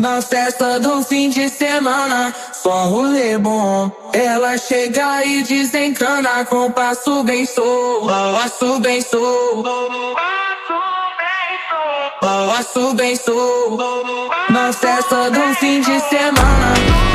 Na festa do fim de semana, só rolê bom. Ela chega e desencana com passo bem sou, passo bem sou, passo bem sou. Na festa do fim de semana.